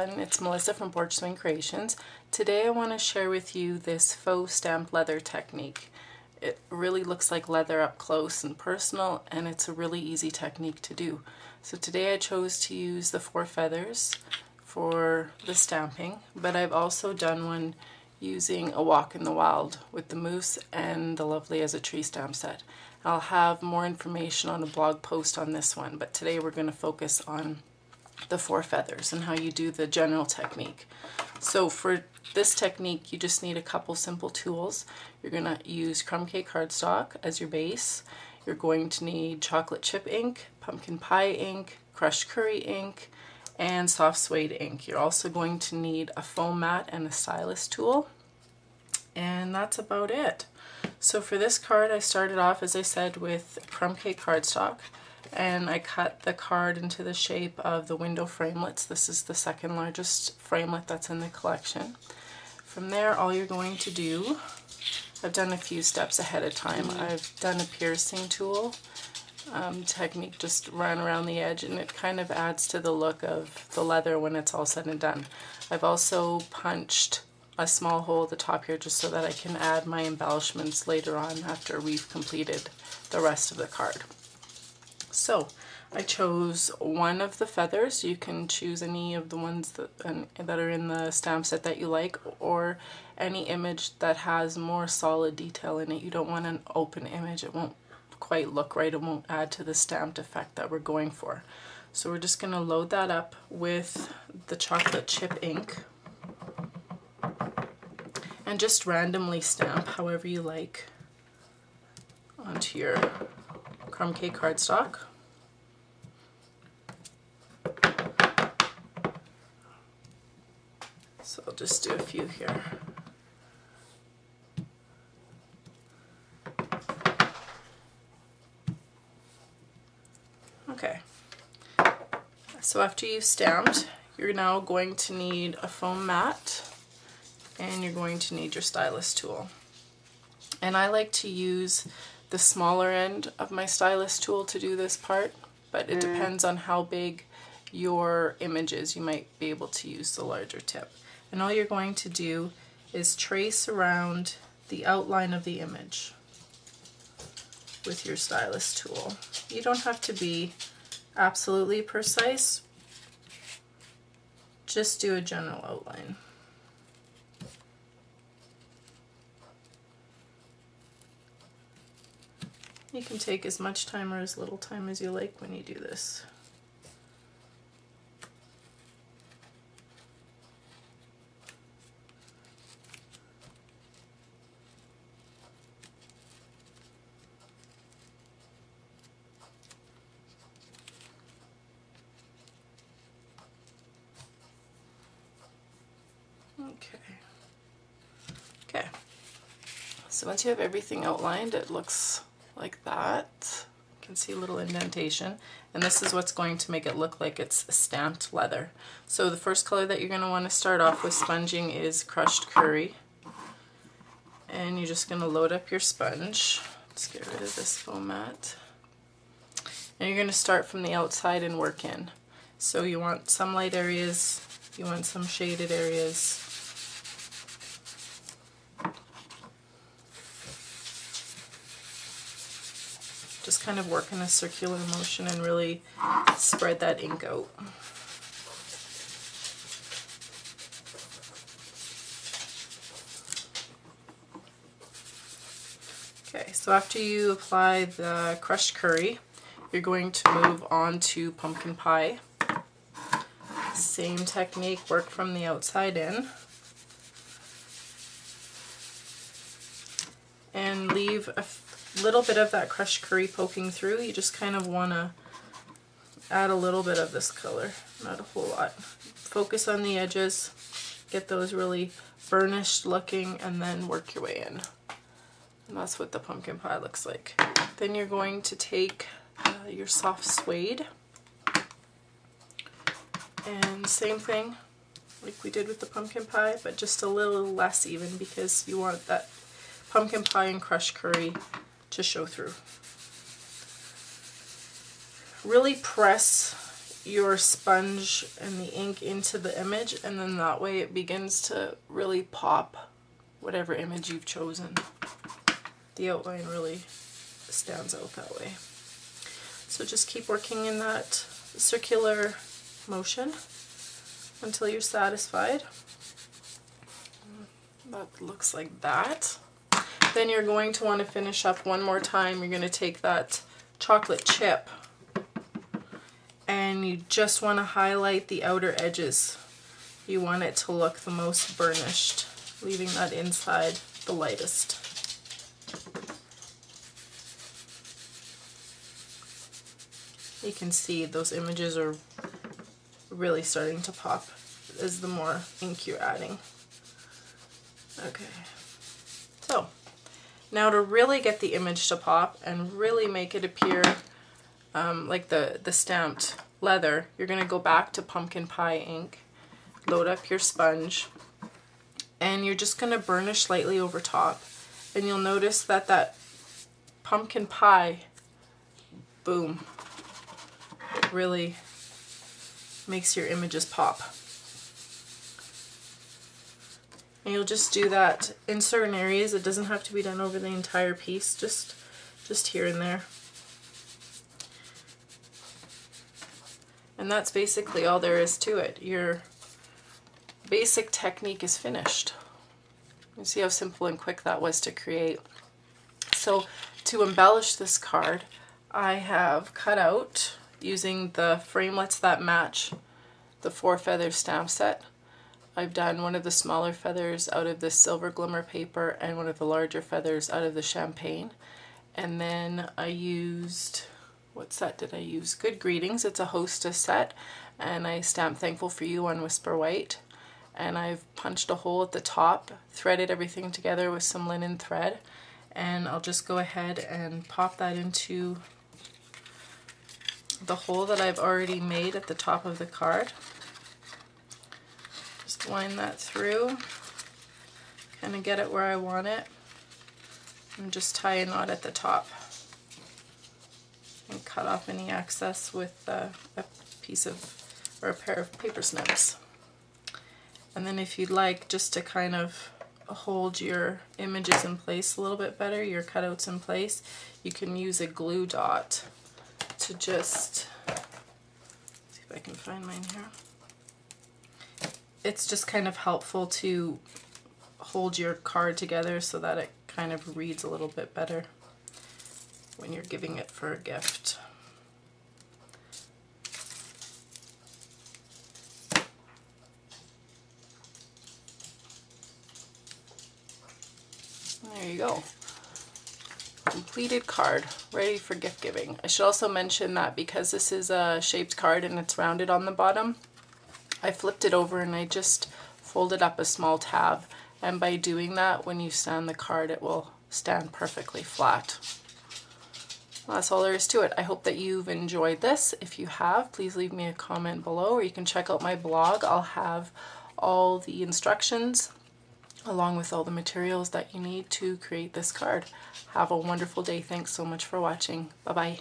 everyone, it's Melissa from Porch Swing Creations. Today I want to share with you this faux stamped leather technique. It really looks like leather up close and personal, and it's a really easy technique to do. So today I chose to use the 4 feathers for the stamping, but I've also done one using a walk in the wild with the moose and the lovely as a tree stamp set. I'll have more information on a blog post on this one, but today we're going to focus on the 4 feathers and how you do the general technique. So for this technique you just need a couple simple tools. You're going to use crumb cake cardstock as your base. You're going to need chocolate chip ink, pumpkin pie ink, crushed curry ink, and soft suede ink. You're also going to need a foam mat and a stylus tool, and that's about it. So for this card I started off, as I said, with crumb cake cardstock, and I cut the card into the shape of the window framelits. This is the second largest framelit that's in the collection. From there, all you're going to do, I've done a few steps ahead of time. I've done a piercing tool technique, just run around the edge, and it kind of adds to the look of the leather when it's all said and done. I've also punched a small hole at the top here just so that I can add my embellishments later on after we've completed the rest of the card. So I chose one of the feathers. You can choose any of the ones that are in the stamp set that you like, or any image that has more solid detail in it. You don't want an open image. It won't quite look right. It won't add to the stamped effect that we're going for. So we're just going to load that up with the chocolate chip ink and just randomly stamp however you like onto your crumb cake cardstock. So I'll just do a few here. Okay, so after you've stamped, you're now going to need a foam mat, and you're going to need your stylus tool. And I like to use the smaller end of my stylus tool to do this part, but it depends on how big your image is. You might be able to use the larger tip. And all you're going to do is trace around the outline of the image with your stylus tool. You don't have to be absolutely precise, just do a general outline. You can take as much time or as little time as you like when you do this. Okay, so once you have everything outlined, it looks like that. You can see a little indentation, and this is what's going to make it look like it's stamped leather. So the first color that you're going to want to start off with sponging is crushed curry, and you're just going to load up your sponge. Let's get rid of this foam mat, and you're going to start from the outside and work in. So you want some light areas, you want some shaded areas. Just kind of work in a circular motion and really spread that ink out. Okay, so after you apply the crushed curry, you're going to move on to pumpkin pie. Same technique, work from the outside in. And leave a little bit of that crushed curry poking through. You just kind of want to add a little bit of this color, not a whole lot. Focus on the edges, get those really burnished looking, and then work your way in. And that's what the pumpkin pie looks like. Then you're going to take your soft suede, and same thing like we did with the pumpkin pie, but just a little less even because you want that pumpkin pie and crushed curry to show through. Really press your sponge and the ink into the image, and then that way it begins to really pop whatever image you've chosen. The outline really stands out that way. So just keep working in that circular motion until you're satisfied. That looks like that. Then you're going to want to finish up one more time. You're going to take that chocolate chip and you just want to highlight the outer edges. You want it to look the most burnished, leaving that inside the lightest. You can see those images are really starting to pop as the more ink you're adding. Okay, so now to really get the image to pop and really make it appear like the stamped leather, you're going to go back to pumpkin pie ink, load up your sponge, and you're just going to burnish lightly over top. And you'll notice that that pumpkin pie, boom, it really makes your images pop. And you'll just do that in certain areas. It doesn't have to be done over the entire piece, just here and there. And that's basically all there is to it. Your basic technique is finished. You see how simple and quick that was to create. So to embellish this card, I have cut out, using the framelits that match the 4 feather stamp set, I've done one of the smaller feathers out of this silver glimmer paper and one of the larger feathers out of the champagne. And then I used, what set did I use? Good Greetings, it's a hostess set, and I stamped Thankful for You on Whisper White. And I've punched a hole at the top, threaded everything together with some linen thread, and I'll just go ahead and pop that into the hole that I've already made at the top of the card. Just wind that through, kind of get it where I want it, and just tie a knot at the top and cut off any excess with a piece of, or a pair of paper snips. And then if you'd like just to kind of hold your images in place a little bit better, your cutouts in place, you can use a glue dot to just, see if I can find mine here. It's just kind of helpful to hold your card together so that it kind of reads a little bit better when you're giving it for a gift. There you go. Completed card, ready for gift giving. I should also mention that because this is a shaped card and it's rounded on the bottom, I flipped it over and I just folded up a small tab, and by doing that, when you stand the card, it will stand perfectly flat. Well, that's all there is to it. I hope that you've enjoyed this. If you have, please leave me a comment below, or you can check out my blog. I'll have all the instructions along with all the materials that you need to create this card. Have a wonderful day. Thanks so much for watching. Bye-bye.